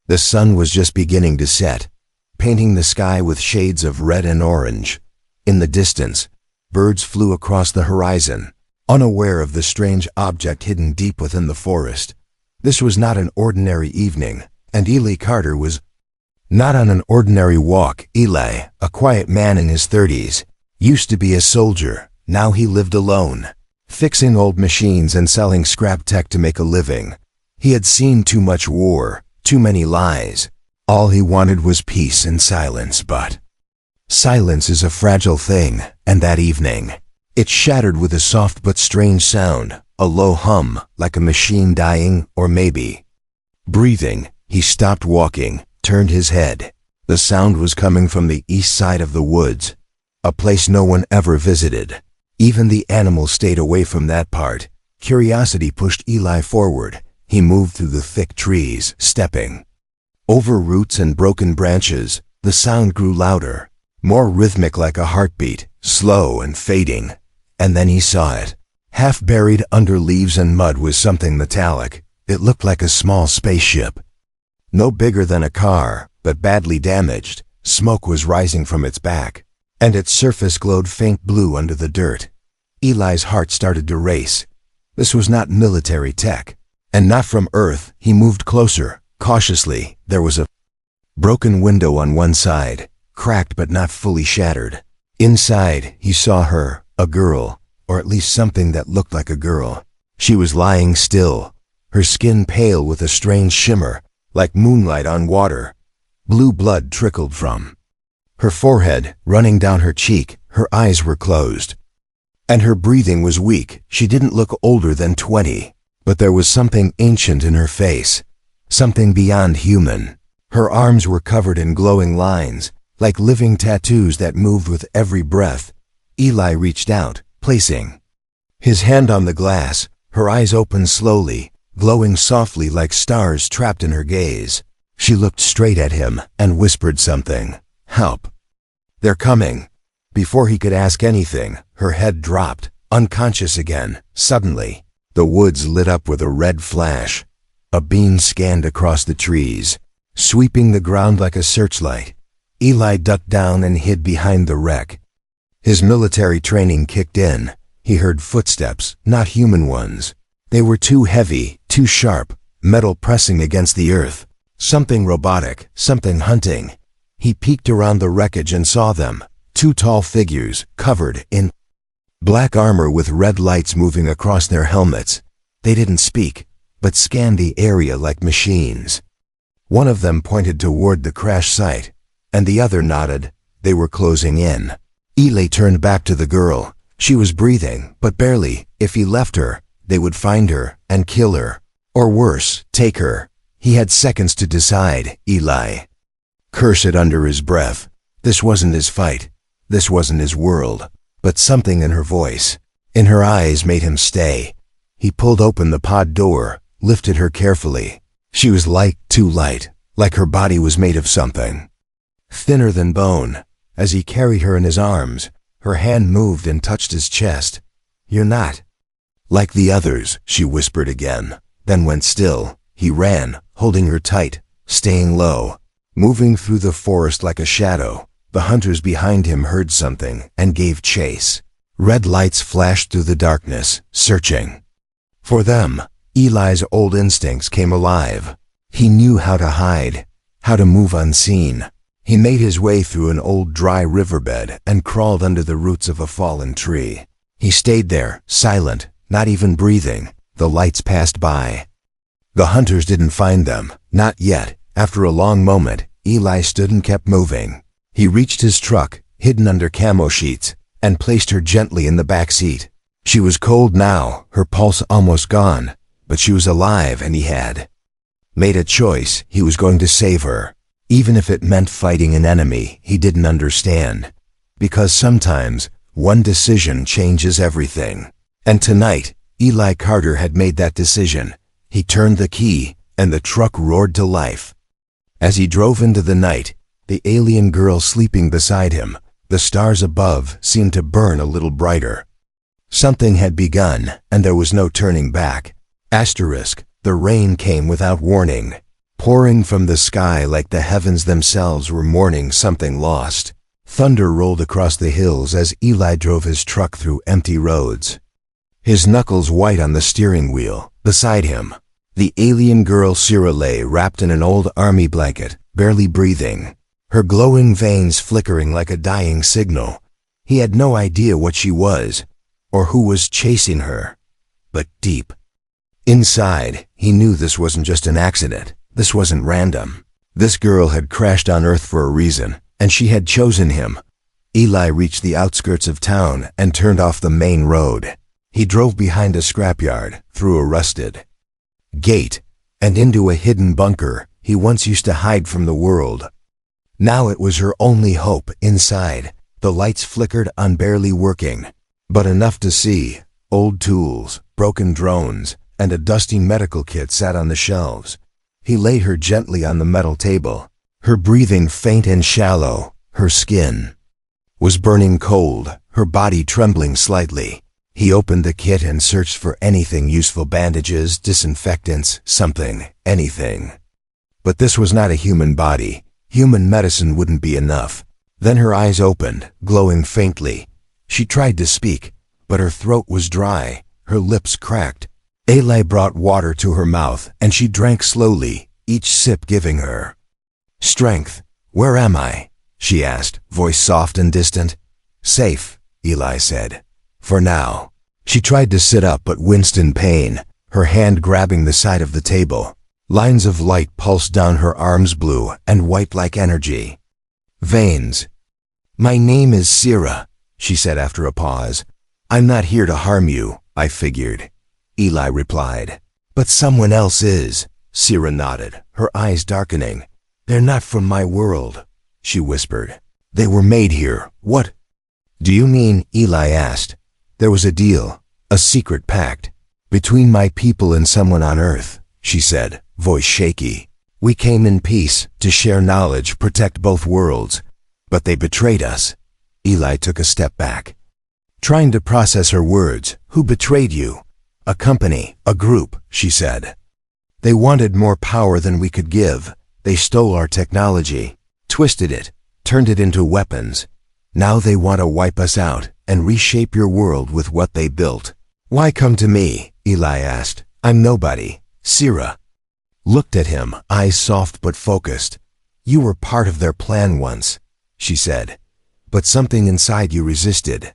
The sun was just beginning to set, painting the sky with shades of red and orange. In the distance, birds flew across the horizon, unaware of the strange object hidden deep within the forest. This was not an ordinary evening, and Eli Carter was not on an ordinary walk. Eli, a quiet man in his 30s, used to be a soldier. Now he lived alone, fixing old machines and selling scrap tech to make a living. He had seen too much war, too many lies. All he wanted was peace and silence, but silence is a fragile thing, and that evening, it shattered with a soft but strange sound, a low hum, like a machine dying, or maybe breathing. He stopped walking, turned his head. The sound was coming from the east side of the woods, a place no one ever visited. Even the animals stayed away from that part. Curiosity pushed Eli forward. He moved through the thick trees, stepping over roots and broken branches. The sound grew louder, more rhythmic, like a heartbeat, slow and fading. And then he saw it. Half buried under leaves and mud was something metallic. It looked like a small spaceship. No bigger than a car, but badly damaged. Smoke was rising from its back, and its surface glowed faint blue under the dirt. Eli's heart started to race. This was not military tech, and not from Earth. He moved closer, cautiously. There was a broken window on one side, cracked but not fully shattered. Inside, he saw her, a girl, or at least something that looked like a girl. She was lying still, her skin pale with a strange shimmer, like moonlight on water. Blue blood trickled from her forehead, running down her cheek. Her eyes were closed, and her breathing was weak. She didn't look older than 20, but there was something ancient in her face, something beyond human. Her arms were covered in glowing lines, like living tattoos that moved with every breath. Eli reached out, placing his hand on the glass. Her eyes opened slowly, glowing softly like stars trapped in her gaze. She looked straight at him and whispered something. "Help. They're coming." Before he could ask anything, her head dropped, unconscious again. Suddenly, the woods lit up with a red flash. A beam scanned across the trees, sweeping the ground like a searchlight. Eli ducked down and hid behind the wreck. His military training kicked in. He heard footsteps, not human ones. They were too heavy, too sharp, metal pressing against the earth. Something robotic, something hunting. He peeked around the wreckage and saw them, two tall figures, covered in black armor with red lights moving across their helmets. They didn't speak, but scanned the area like machines. One of them pointed toward the crash site, and the other nodded. They were closing in. Eli turned back to the girl. She was breathing, but barely. If he left her, they would find her and kill her. Or worse, take her. He had seconds to decide. Eli cursed under his breath. This wasn't his fight. This wasn't his world. But something in her voice, in her eyes, made him stay. He pulled open the pod door, lifted her carefully. She was light, too light, like her body was made of something thinner than bone. As he carried her in his arms, her hand moved and touched his chest. "You're not like the others," she whispered again, then went still. He ran, holding her tight, staying low, moving through the forest like a shadow. The hunters behind him heard something and gave chase. Red lights flashed through the darkness, searching for them. Eli's old instincts came alive. He knew how to hide, how to move unseen. He made his way through an old dry riverbed and crawled under the roots of a fallen tree. He stayed there, silent, not even breathing. The lights passed by. The hunters didn't find them, not yet. After a long moment, Eli stood and kept moving. He reached his truck, hidden under camo sheets, and placed her gently in the back seat. She was cold now, her pulse almost gone, but she was alive, and he had made a choice. He was going to save her, even if it meant fighting an enemy he didn't understand. Because sometimes, one decision changes everything. And tonight, Eli Carter had made that decision. He turned the key, and the truck roared to life. As he drove into the night, the alien girl sleeping beside him, the stars above seemed to burn a little brighter. Something had begun, and there was no turning back. Asterisk, the rain came without warning. pouring from the sky like the heavens themselves were mourning something lost. Thunder rolled across the hills as Eli drove his truck through empty roads. His knuckles white on the steering wheel. Beside him, the alien girl Sira lay wrapped in an old army blanket, barely breathing, her glowing veins flickering like a dying signal. He had no idea what she was, or who was chasing her. But deep inside, he knew this wasn't just an accident. This wasn't random. This girl had crashed on Earth for a reason, and she had chosen him. Eli reached the outskirts of town and turned off the main road. He drove behind a scrapyard, through a rusted gate, and into a hidden bunker he once used to hide from the world. Now it was her only hope. Inside, the lights flickered on, barely working, but enough to see. Old tools, broken drones, and a dusty medical kit sat on the shelves. He laid her gently on the metal table, her breathing faint and shallow. Her skin was burning cold, her body trembling slightly. He opened the kit and searched for anything useful: bandages, disinfectants, something, anything. But this was not a human body. Human medicine wouldn't be enough. Then her eyes opened, glowing faintly. She tried to speak, but her throat was dry, her lips cracked. Eli brought water to her mouth, and she drank slowly, each sip giving her strength. "Where am I?" she asked, voice soft and distant. "Safe," Eli said. "For now." She tried to sit up but winced in pain, her hand grabbing the side of the table. Lines of light pulsed down her arms, blue and white like energy veins. "My name is Sira," she said after a pause. "I'm not here to harm you, I figured," Eli replied. "But someone else is." Sira nodded, her eyes darkening. "They're not from my world," she whispered. "They were made here." "What do you mean?" Eli asked. "There was a deal, a secret pact, between my people and someone on Earth," she said, voice shaky. "We came in peace, to share knowledge, protect both worlds. But they betrayed us." Eli took a step back, trying to process her words. "Who betrayed you?" "A company, a group," she said. "They wanted more power than we could give. They stole our technology, twisted it, turned it into weapons. Now they want to wipe us out and reshape your world with what they built." "Why come to me?" Eli asked. "I'm nobody." Sira looked at him, eyes soft but focused. "You were part of their plan once," she said, "but something inside you resisted.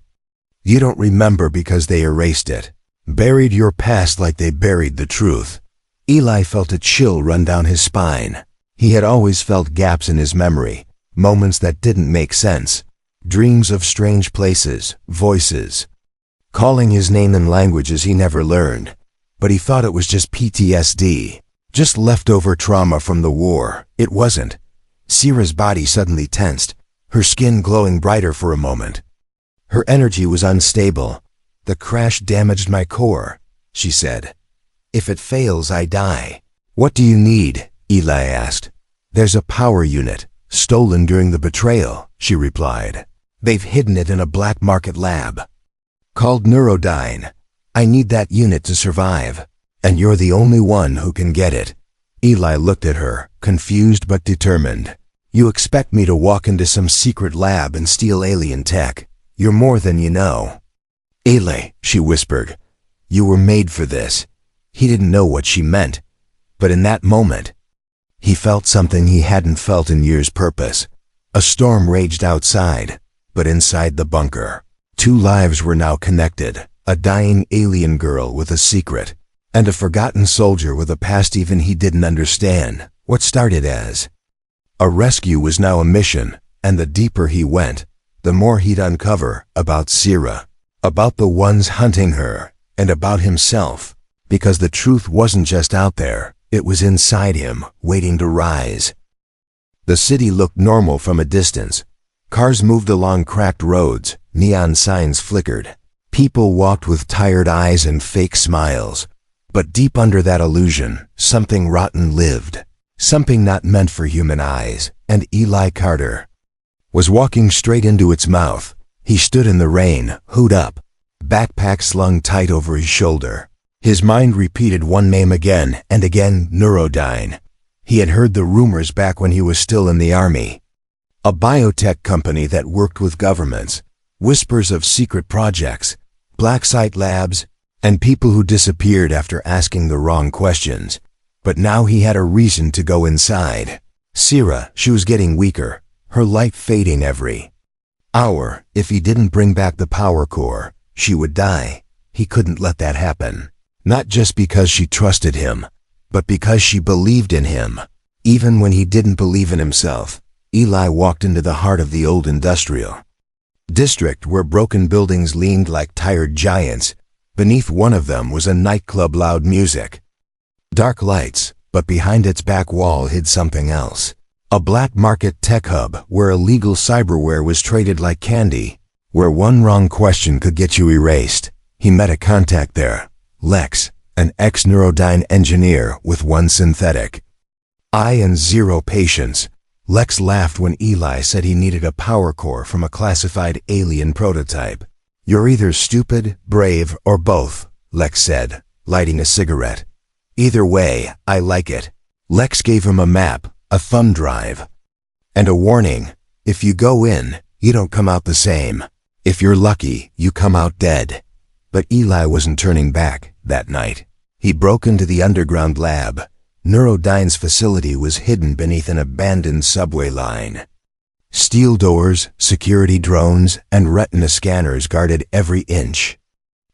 You don't remember because they erased it, buried your past like they buried the truth." Eli felt a chill run down his spine. He had always felt gaps in his memory, moments that didn't make sense, dreams of strange places, voices, calling his name in languages he never learned. But he thought it was just PTSD, just leftover trauma from the war. It wasn't. Sira's body suddenly tensed, her skin glowing brighter for a moment. Her energy was unstable. "The crash damaged my core," she said. "If it fails, I die." "What do you need?" Eli asked. "There's a power unit, stolen during the betrayal," she replied. "They've hidden it in a black market lab called Neurodyne. I need that unit to survive, and you're the only one who can get it." Eli looked at her, confused but determined. "You expect me to walk into some secret lab and steal alien tech? You're more than you know." "Eli," she whispered, "you were made for this." He didn't know what she meant, but in that moment, he felt something he hadn't felt in years: purpose. A storm raged outside, but inside the bunker, two lives were now connected: a dying alien girl with a secret, and a forgotten soldier with a past even he didn't understand. What started as a rescue was now a mission, and the deeper he went, the more he'd uncover about Sira, about the ones hunting her, and about himself, because the truth wasn't just out there, it was inside him, waiting to rise. The city looked normal from a distance. Cars moved along cracked roads, neon signs flickered. People walked with tired eyes and fake smiles. But deep under that illusion, something rotten lived. Something not meant for human eyes, and Eli Carter was walking straight into its mouth. He stood in the rain, hood up, backpack slung tight over his shoulder. His mind repeated one name again and again: Neurodyne. He had heard the rumors back when he was still in the army. A biotech company that worked with governments, whispers of secret projects, black site labs, and people who disappeared after asking the wrong questions. But now he had a reason to go inside. Sira, she was getting weaker, her light fading every hour. If he didn't bring back the power core, she would die. He couldn't let that happen. Not just because she trusted him, but because she believed in him. Even when he didn't believe in himself, Eli walked into the heart of the old industrial district where broken buildings leaned like tired giants. Beneath one of them was a nightclub, loud music, dark lights, but behind its back wall hid something else. A black market tech hub where illegal cyberware was traded like candy, where one wrong question could get you erased. He met a contact there, Lex, an ex-Neurodyne engineer with one synthetic eye and zero patience. Lex laughed when Eli said he needed a power core from a classified alien prototype. "You're either stupid, brave, or both," Lex said, lighting a cigarette. "Either way, I like it." Lex gave him a map, a thumb drive, and a warning. If you go in, you don't come out the same. If you're lucky, you come out dead. But Eli wasn't turning back that night. He broke into the underground lab. Neurodyne's facility was hidden beneath an abandoned subway line. Steel doors, security drones, and retina scanners guarded every inch.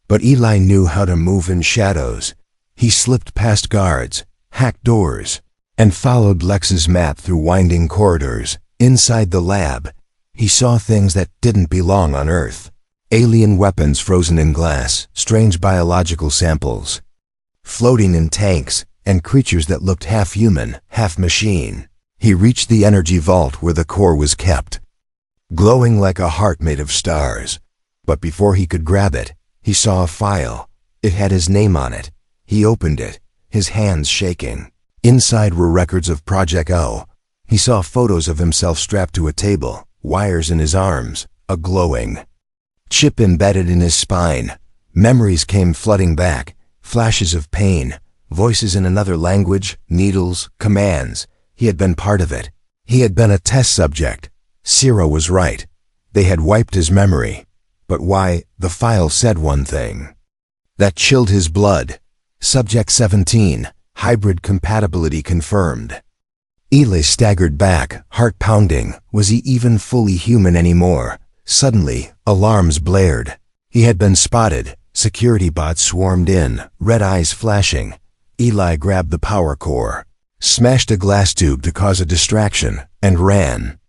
But Eli knew how to move in shadows. He slipped past guards, hacked doors, and followed Lex's map through winding corridors. Inside the lab, he saw things that didn't belong on Earth. Alien weapons frozen in glass, strange biological samples floating in tanks, and creatures that looked half human, half machine. He reached the energy vault where the core was kept, glowing like a heart made of stars. But before he could grab it, he saw a file. It had his name on it. He opened it, his hands shaking. Inside were records of Project O. He saw photos of himself strapped to a table, wires in his arms, a glowing chip embedded in his spine. Memories came flooding back, flashes of pain, voices in another language, needles, commands. He had been part of it. He had been a test subject. Sira was right. They had wiped his memory. But why? The file said one thing that chilled his blood. Subject 17, hybrid compatibility confirmed. Eli staggered back, heart pounding. Was he even fully human anymore? Suddenly, alarms blared. He had been spotted. Security bots swarmed in, red eyes flashing. Eli grabbed the power core, smashed a glass tube to cause a distraction, and ran.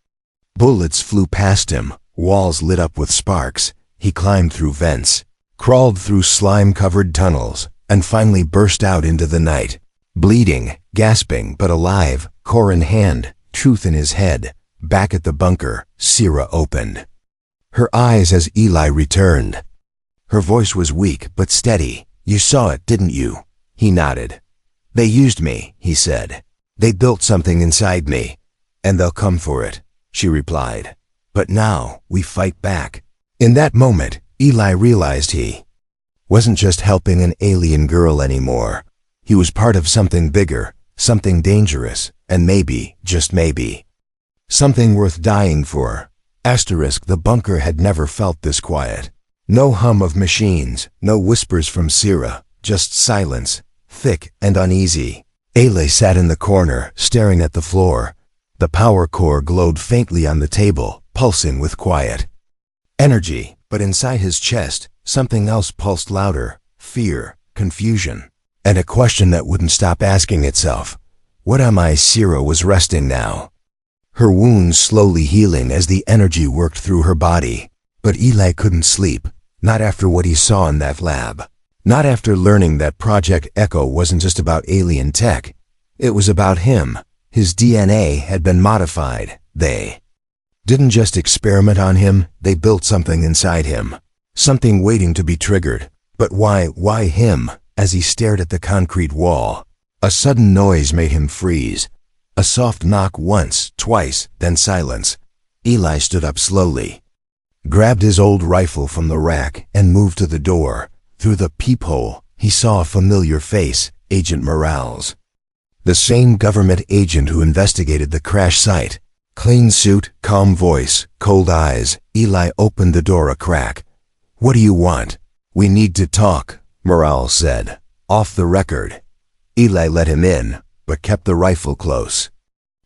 Bullets flew past him, walls lit up with sparks. He climbed through vents, crawled through slime-covered tunnels, and finally burst out into the night. Bleeding, gasping, but alive, core in hand, truth in his head. Back at the bunker, Sira opened her eyes as Eli returned. Her voice was weak but steady. "You saw it, didn't you?" He nodded. "They used me," he said. "They built something inside me, and they'll come for it," she replied. "But now, we fight back." In that moment, Eli realized he wasn't just helping an alien girl anymore. He was part of something bigger, something dangerous, and maybe, just maybe, something worth dying for. Asterisk, the bunker had never felt this quiet. No hum of machines, no whispers from Sira, just silence, thick and uneasy. Eli sat in the corner, staring at the floor. The power core glowed faintly on the table, pulsing with quiet energy. But inside his chest, something else pulsed louder: fear, confusion, and a question that wouldn't stop asking itself. What am I? Sira was resting now, her wounds slowly healing as the energy worked through her body. But Eli couldn't sleep, not after what he saw in that lab. Not after learning that Project Echo wasn't just about alien tech. It was about him. His DNA had been modified. They didn't just experiment on him, they built something inside him. Something waiting to be triggered. But why him? As he stared at the concrete wall, a sudden noise made him freeze. A soft knock once, twice, then silence. Eli stood up slowly, grabbed his old rifle from the rack, and moved to the door. Through the peephole, he saw a familiar face, Agent Morales. The same government agent who investigated the crash site. Clean suit, calm voice, cold eyes. Eli opened the door a crack. "What do you want?" "We need to talk," Morales said. "Off the record." Eli let him in, but kept the rifle close.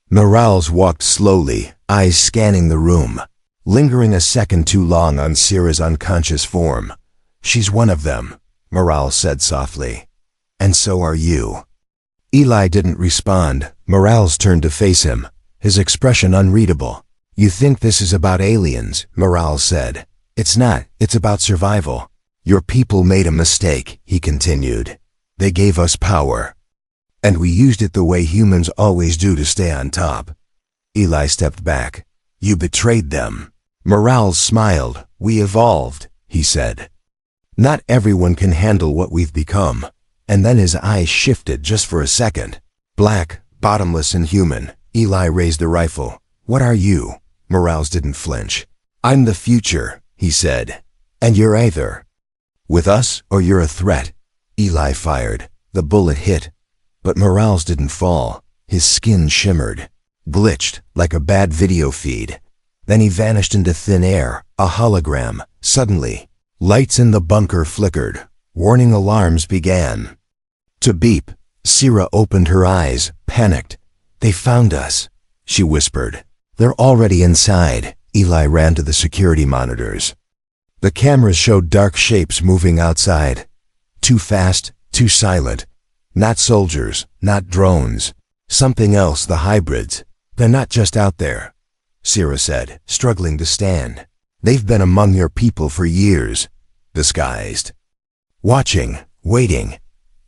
Morales walked slowly, eyes scanning the room, lingering a second too long on Sierra's unconscious form. "She's one of them," Morales said softly. "And so are you." Eli didn't respond. Morales turned to face him, his expression unreadable. "You think this is about aliens," Morales said. "It's not. It's about survival. Your people made a mistake," he continued. "They gave us power. And we used it the way humans always do to stay on top." Eli stepped back. "You betrayed them." Morales smiled. "We evolved," he said. "Not everyone can handle what we've become." And then his eyes shifted just for a second. Black, bottomless and human. Eli raised the rifle. "What are you?" Morales didn't flinch. "I'm the future," he said. "And you're either with us or you're a threat." Eli fired. The bullet hit. But Morales didn't fall. His skin shimmered, glitched like a bad video feed. Then he vanished into thin air, a hologram. Suddenly, lights in the bunker flickered. Warning alarms began to beep. Sierra opened her eyes, panicked. "They found us," she whispered. "They're already inside." Eli ran to the security monitors. The cameras showed dark shapes moving outside. Too fast, too silent. Not soldiers, not drones. Something else, the hybrids. "They're not just out there," Sierra said, struggling to stand. "They've been among your people for years, disguised. Watching, waiting."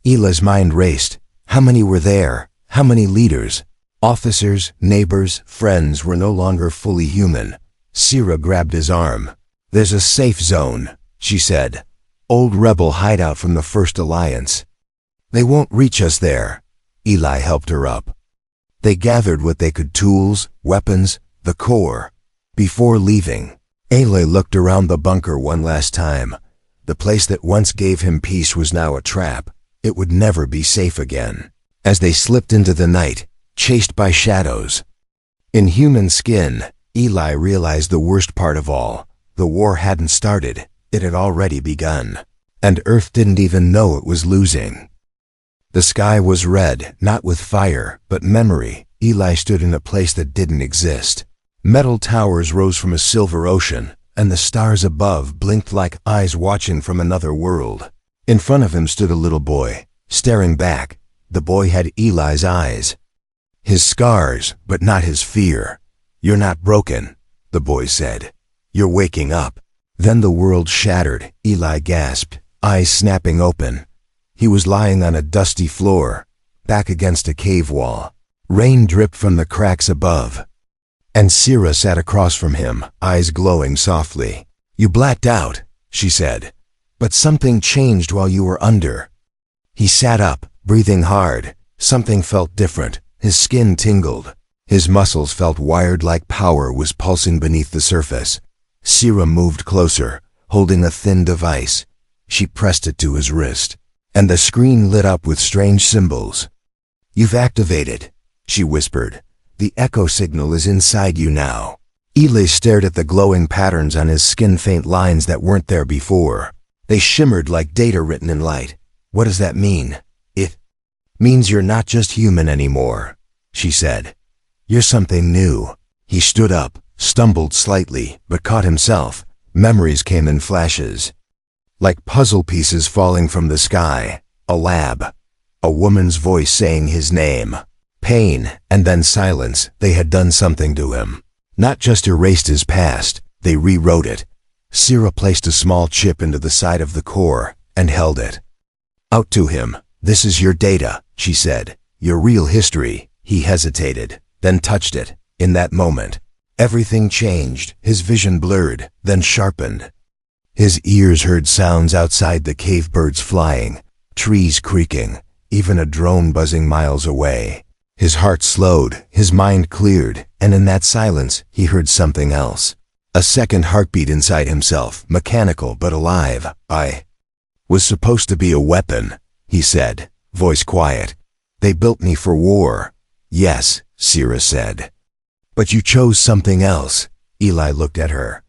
Eli's mind raced. How many were there? How many leaders? Officers, neighbors, friends were no longer fully human. Sierra grabbed his arm. "There's a safe zone," she said. "Old rebel hideout from the First Alliance. They won't reach us there." Eli helped her up. They gathered what they could, tools, weapons, the core. Before leaving, Eli looked around the bunker one last time. The place that once gave him peace was now a trap. It would never be safe again. As they slipped into the night, chased by shadows. In human skin, Eli realized the worst part of all. The war hadn't started. It had already begun. And Earth didn't even know it was losing. The sky was red, not with fire, but memory. Eli stood in a place that didn't exist. Metal towers rose from a silver ocean, and the stars above blinked like eyes watching from another world. In front of him stood a little boy, staring back. The boy had Eli's eyes. His scars, but not his fear. "You're not broken," the boy said. "You're waking up." Then the world shattered. Eli gasped, eyes snapping open. He was lying on a dusty floor, back against a cave wall. Rain dripped from the cracks above. And Sierra sat across from him, eyes glowing softly. "You blacked out," she said. "But something changed while you were under." He sat up, breathing hard. Something felt different. His skin tingled. His muscles felt wired like power was pulsing beneath the surface. Sierra moved closer, holding a thin device. She pressed it to his wrist, and the screen lit up with strange symbols. "You've activated," she whispered. "The echo signal is inside you now." Eli stared at the glowing patterns on his skin, faint lines that weren't there before. They shimmered like data written in light. "What does that mean?" "It means you're not just human anymore," she said. "You're something new." He stood up, stumbled slightly, but caught himself. Memories came in flashes, like puzzle pieces falling from the sky. A lab, a woman's voice saying his name. Pain, and then silence. They had done something to him. Not just erased his past, they rewrote it. Sierra placed a small chip into the side of the core and held it out to him. "This is your data," she said. "Your real history." He hesitated, then touched it. In that moment, everything changed. His vision blurred, then sharpened. His ears heard sounds outside, the cave birds flying, trees creaking, even a drone buzzing miles away. His heart slowed, his mind cleared, and in that silence, he heard something else. A second heartbeat inside himself, mechanical but alive. "I was supposed to be a weapon," he said, voice quiet. They built me for war. Yes, Sira said. But you chose something else. Eli looked at her.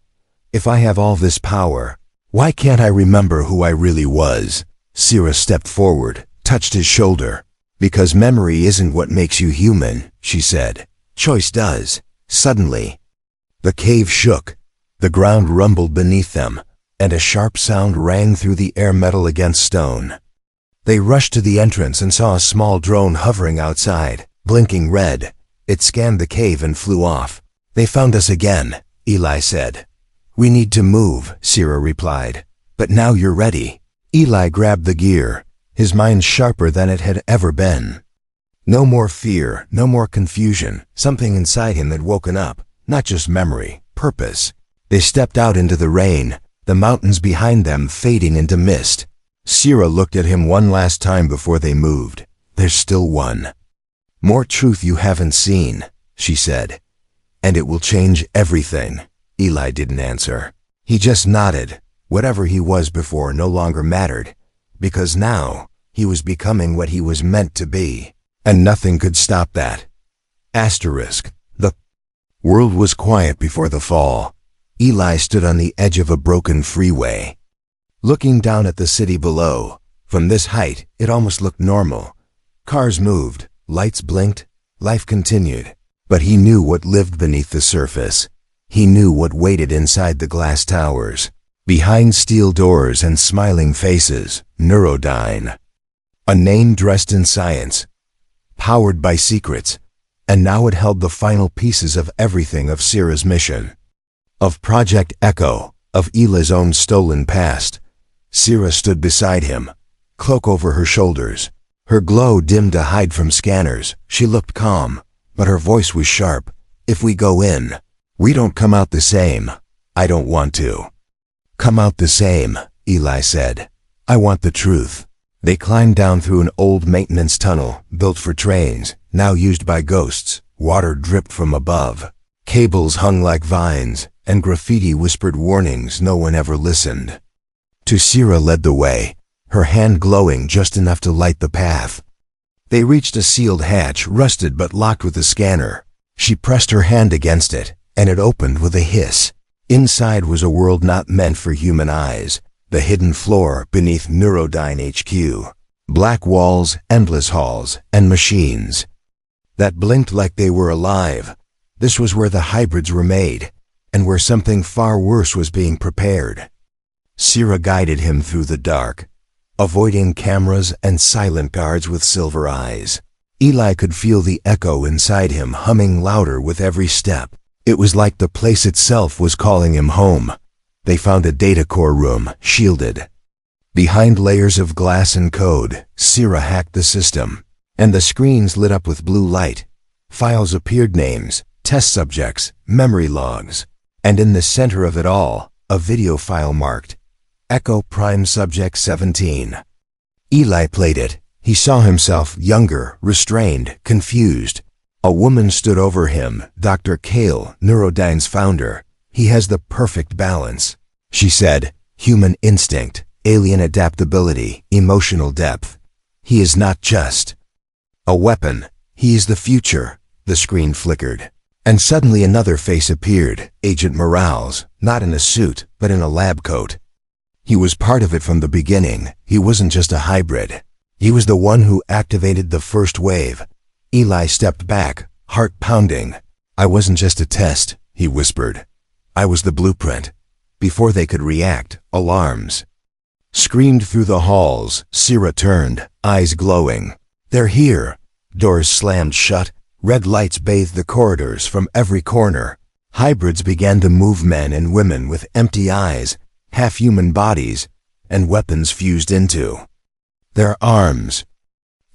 If I have all this power, why can't I remember who I really was? Sira stepped forward, touched his shoulder. Because memory isn't what makes you human, she said. Choice does. Suddenly, the cave shook. The ground rumbled beneath them, and a sharp sound rang through the air, metal against stone. They rushed to the entrance and saw a small drone hovering outside, blinking red. It scanned the cave and flew off. They found us again, Eli said. We need to move, Sira replied. But now you're ready. Eli grabbed the gear, his mind sharper than it had ever been. No more fear, no more confusion. Something inside him had woken up, not just memory, purpose. They stepped out into the rain, the mountains behind them fading into mist. Sira looked at him one last time before they moved. There's still one more truth you haven't seen, she said. And it will change everything. Eli didn't answer. He just nodded. Whatever he was before no longer mattered, because now he was becoming what he was meant to be, and nothing could stop that. Asterisk. The world was quiet before the fall. Eli stood on the edge of a broken freeway, looking down at the city below. From this height, it almost looked normal. Cars moved, lights blinked, life continued. But he knew what lived beneath the surface. He knew what waited inside the glass towers. Behind steel doors and smiling faces, Neurodyne. A name dressed in science, powered by secrets, and now it held the final pieces of everything of Sira's mission. Of Project Echo, of Eli's own stolen past. Sira stood beside him, cloak over her shoulders. Her glow dimmed to hide from scanners. She looked calm, but her voice was sharp. If we go in, we don't come out the same. I don't want to come out the same, Eli said. I want the truth. They climbed down through an old maintenance tunnel built for trains, now used by ghosts. Water dripped from above. Cables hung like vines, and graffiti whispered warnings no one ever listened to. Sira led the way, her hand glowing just enough to light the path. They reached a sealed hatch, rusted but locked with a scanner. She pressed her hand against it, and it opened with a hiss. Inside was a world not meant for human eyes, the hidden floor beneath Neurodyne HQ. Black walls, endless halls, and machines that blinked like they were alive. This was where the hybrids were made, and where something far worse was being prepared. Sira guided him through the dark, avoiding cameras and silent guards with silver eyes. Eli could feel the echo inside him humming louder with every step. It was like the place itself was calling him home. They found a data core room, shielded. Behind layers of glass and code, Sira hacked the system, and the screens lit up with blue light. Files appeared, names, test subjects, memory logs. And in the center of it all, a video file marked Echo Prime Subject 17. Eli played it. He saw himself younger, restrained, confused. A woman stood over him, Dr. Kale, Neurodyne's founder. He has the perfect balance, she said. Human instinct, alien adaptability, emotional depth. He is not just a weapon. He is the future. The screen flickered. And suddenly another face appeared, Agent Morales, not in a suit, but in a lab coat. He was part of it from the beginning. He wasn't just a hybrid. He was the one who activated the first wave. Eli stepped back, heart pounding. I wasn't just a test, he whispered. I was the blueprint. Before they could react, alarms screamed through the halls. Sira turned, eyes glowing. They're here. Doors slammed shut. Red lights bathed the corridors from every corner. Hybrids began to move, men and women with empty eyes, half-human bodies, and weapons fused into their arms.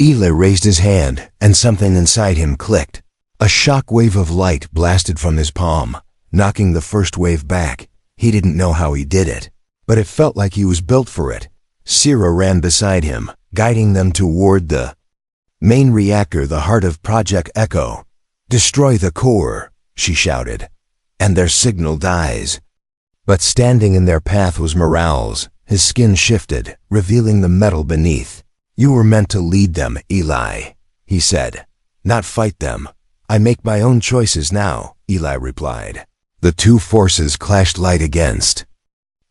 Eli raised his hand, and something inside him clicked. A shock wave of light blasted from his palm, knocking the first wave back. He didn't know how he did it, but it felt like he was built for it. Sira ran beside him, guiding them toward the main reactor, the heart of Project Echo. Destroy the core, she shouted, and their signal dies. But standing in their path was Morales. His skin shifted, revealing the metal beneath. You were meant to lead them, Eli. he said. Not fight them. I make my own choices now, Eli replied. The two forces clashed light against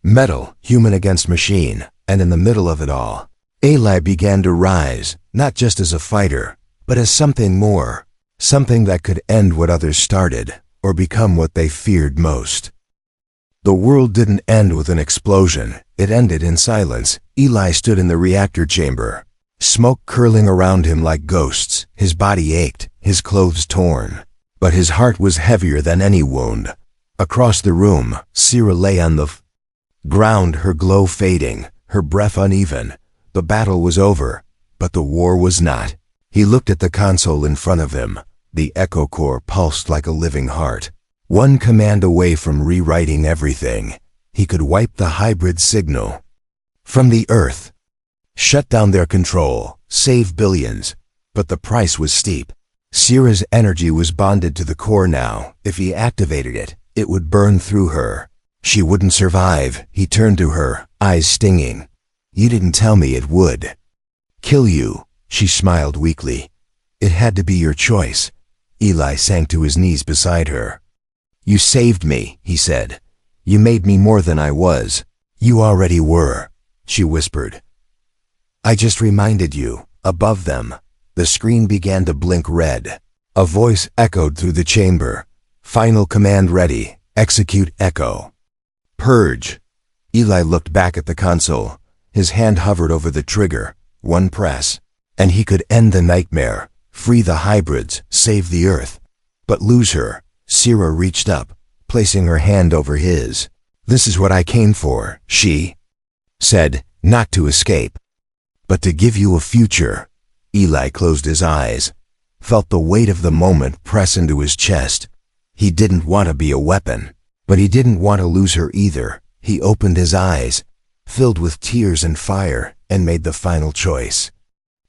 metal, human against machine, and in the middle of it all, Eli began to rise, not just as a fighter, but as something more, something that could end what others started, or become what they feared most. The world didn't end with an explosion, it ended in silence. Eli stood in the reactor chamber, smoke curling around him like ghosts. His body ached, his clothes torn, but his heart was heavier than any wound. Across the room, Sierra lay on the ground, her glow fading, her breath uneven. The battle was over, but the war was not. He looked at the console in front of him. The echo core pulsed like a living heart. One command away from rewriting everything. He could wipe the hybrid signal from the Earth, shut down their control, save billions. But the price was steep. Sierra's energy was bonded to the core now. If he activated it, it would burn through her. She wouldn't survive. He turned to her, eyes stinging. You didn't tell me it would kill you. She smiled weakly. It had to be your choice. Eli sank to his knees beside her. You saved me, he said. You made me more than I was. You already were, she whispered. I just reminded you. Above them, the screen began to blink red. A voice echoed through the chamber. Final command ready. Execute echo. Purge. Eli looked back at the console. His hand hovered over the trigger. One press, and he could end the nightmare, free the hybrids, save the Earth. But lose her. Sierra reached up, placing her hand over his. This is what I came for, she said, not to escape, but to give you a future. Eli closed his eyes, felt the weight of the moment press into his chest. He didn't want to be a weapon, but he didn't want to lose her either. He opened his eyes, filled with tears and fire, and made the final choice.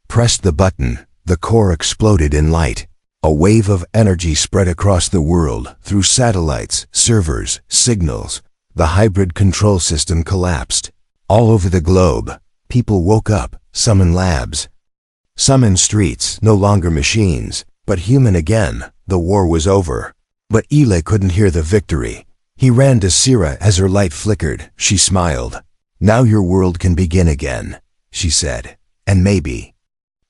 Pressed the button. The core exploded in light. A wave of energy spread across the world, through satellites, servers, signals. The hybrid control system collapsed. All over the globe, people woke up, some in labs, some in streets, no longer machines, but human again. The war was over. But Eli couldn't hear the victory. He ran to Sierra as her light flickered. She smiled. Now your world can begin again, she said. And maybe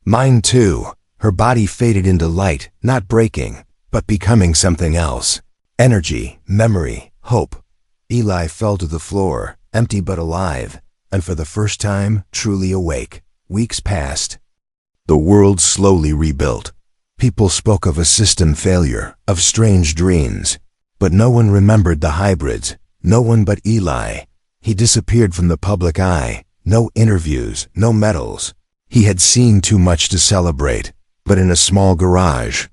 mine too. Her body faded into light, not breaking, but becoming something else. Energy, memory, hope. Eli fell to the floor, empty but alive, and for the first time, truly awake. Weeks passed. The world slowly rebuilt. People spoke of a system failure, of strange dreams. But no one remembered the hybrids, no one but Eli. He disappeared from the public eye. No interviews, no medals. He had seen too much to celebrate. But in a small garage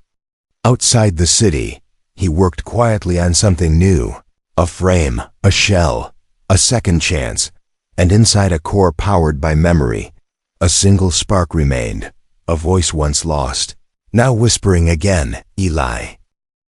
outside the city, he worked quietly on something new. A frame, a shell, a second chance. And inside a core powered by memory, a single spark remained. A voice once lost, now whispering again, Eli.